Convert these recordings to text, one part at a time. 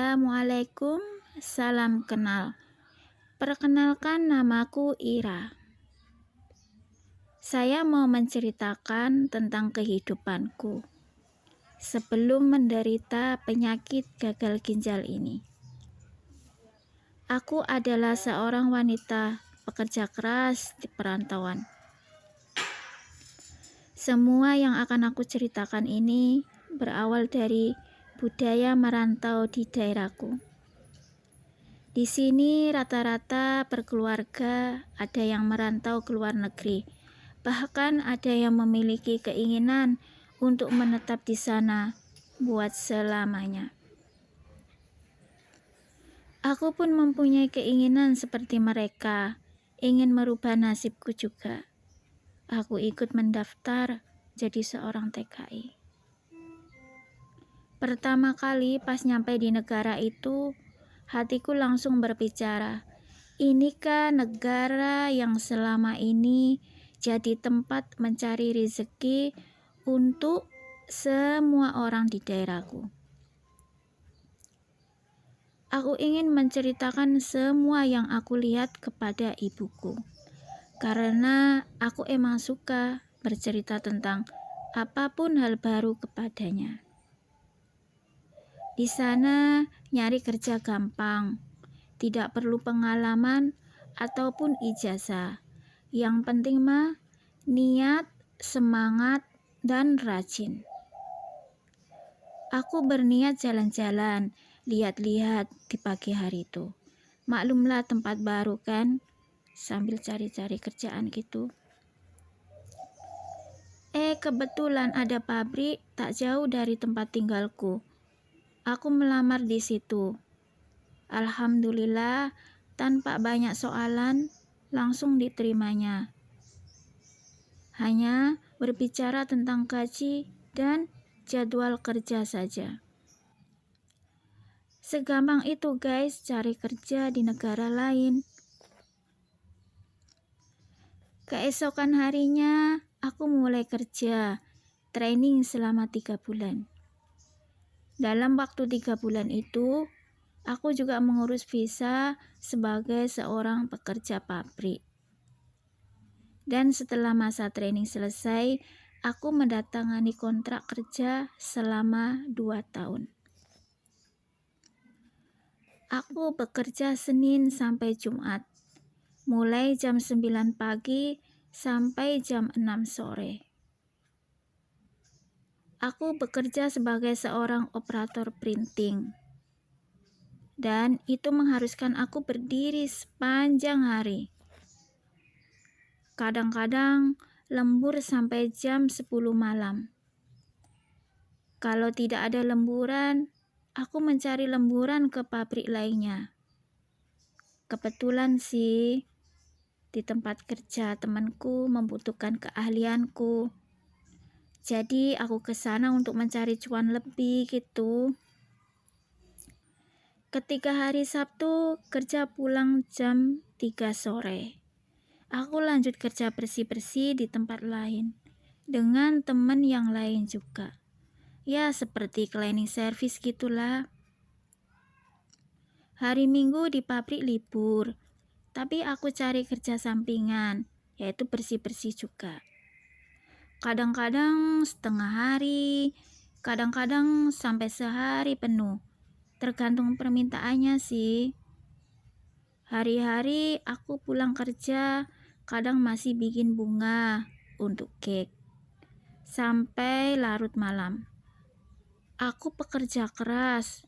Assalamualaikum, salam kenal. Perkenalkan, namaku Ira. Saya mau menceritakan tentang kehidupanku sebelum menderita penyakit gagal ginjal ini. Aku adalah seorang wanita pekerja keras di perantauan. Semua yang akan aku ceritakan ini berawal dari budaya merantau di daerahku. Di sini rata-rata berkeluarga, ada yang merantau ke luar negeri. Bahkan ada yang memiliki keinginan untuk menetap di sana buat selamanya. Aku pun mempunyai keinginan seperti mereka, ingin merubah nasibku juga. Aku ikut mendaftar jadi seorang TKI. Pertama kali pas nyampe di negara itu, hatiku langsung berbicara, inikah negara yang selama ini jadi tempat mencari rezeki untuk semua orang di daerahku. Aku ingin menceritakan semua yang aku lihat kepada ibuku, karena aku emang suka bercerita tentang apapun hal baru kepadanya. Di sana nyari kerja gampang, tidak perlu pengalaman ataupun ijazah. Yang penting mah niat, semangat, dan rajin. Aku berniat jalan-jalan, lihat-lihat di pagi hari itu. Maklumlah tempat baru kan, sambil cari-cari kerjaan gitu. Kebetulan ada pabrik tak jauh dari tempat tinggalku. Aku melamar di situ. Alhamdulillah, tanpa banyak soalan, langsung diterimanya. Hanya berbicara tentang gaji dan jadwal kerja saja. Segampang itu guys, cari kerja di negara lain. Keesokan harinya, aku mulai kerja, training selama 3 bulan. Dalam waktu 3 bulan itu, aku juga mengurus visa sebagai seorang pekerja pabrik. Dan setelah masa training selesai, aku mendatangani kontrak kerja selama 2 tahun. Aku bekerja Senin sampai Jumat, mulai jam 9 pagi sampai jam 6 sore. Aku bekerja sebagai seorang operator printing. Dan itu mengharuskan aku berdiri sepanjang hari. Kadang-kadang lembur sampai jam 10 malam. Kalau tidak ada lemburan, aku mencari lemburan ke pabrik lainnya. Kebetulan sih, di tempat kerja temanku membutuhkan keahlianku. Jadi aku ke sana untuk mencari cuan lebih gitu. Ketika hari Sabtu, kerja pulang jam 3 sore. Aku lanjut kerja bersih-bersih di tempat lain. Dengan teman yang lain juga. Ya seperti cleaning service gitulah. Hari Minggu di pabrik libur. Tapi aku cari kerja sampingan, yaitu bersih-bersih juga. Kadang-kadang setengah hari, kadang-kadang sampai sehari penuh. Tergantung permintaannya sih. Hari-hari aku pulang kerja, kadang masih bikin bunga untuk cake. Sampai larut malam. Aku pekerja keras.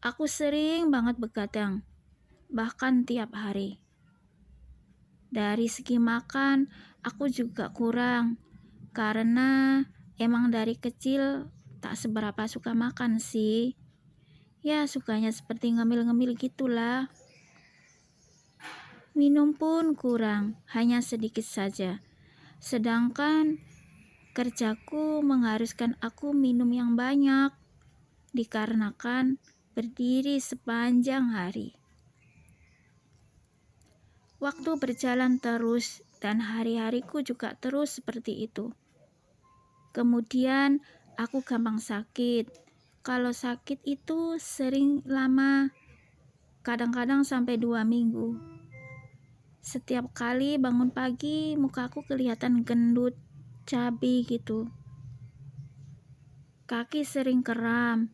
Aku sering banget begadang, bahkan tiap hari. Dari segi makan, aku juga kurang, karena emang dari kecil tak seberapa suka makan sih. Ya sukanya seperti ngemil-ngemil gitulah. Minum pun kurang, hanya sedikit saja. Sedangkan kerjaku mengharuskan aku minum yang banyak, dikarenakan berdiri sepanjang hari. Waktu berjalan terus dan hari-hariku juga terus seperti itu. Kemudian aku gampang sakit Kalau sakit itu sering lama, kadang-kadang sampai 2 minggu. Setiap kali bangun pagi, mukaku kelihatan gendut, cabi gitu. Kaki sering kram,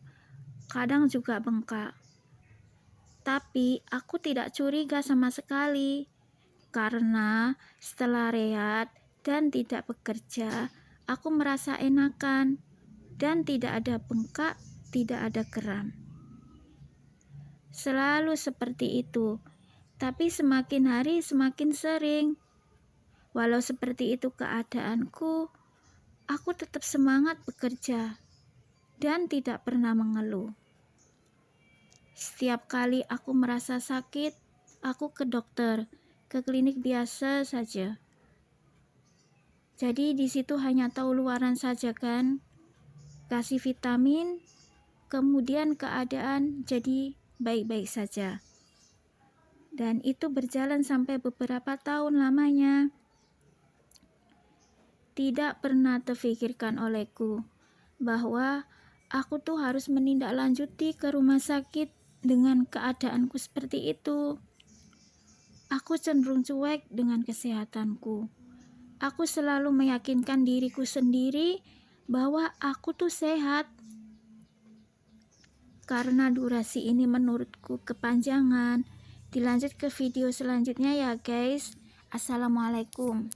kadang juga bengkak. Tapi aku tidak curiga sama sekali, karena setelah rehat dan tidak bekerja, aku merasa enakan dan tidak ada bengkak, tidak ada kram. Selalu seperti itu, tapi semakin hari semakin sering. Walau seperti itu keadaanku, aku tetap semangat bekerja dan tidak pernah mengeluh. Setiap kali aku merasa sakit, aku ke dokter, ke klinik biasa saja. Jadi di situ hanya tahu luaran saja kan, kasih vitamin, kemudian keadaan jadi baik-baik saja. Dan itu berjalan sampai beberapa tahun lamanya. Tidak pernah terfikirkan olehku bahwa aku tuh harus menindaklanjuti ke rumah sakit dengan keadaanku seperti itu. Aku cenderung cuek dengan kesehatanku. Aku selalu meyakinkan diriku sendiri bahwa aku tuh sehat. Karena durasi ini menurutku kepanjangan, dilanjut ke video selanjutnya ya guys. Assalamualaikum.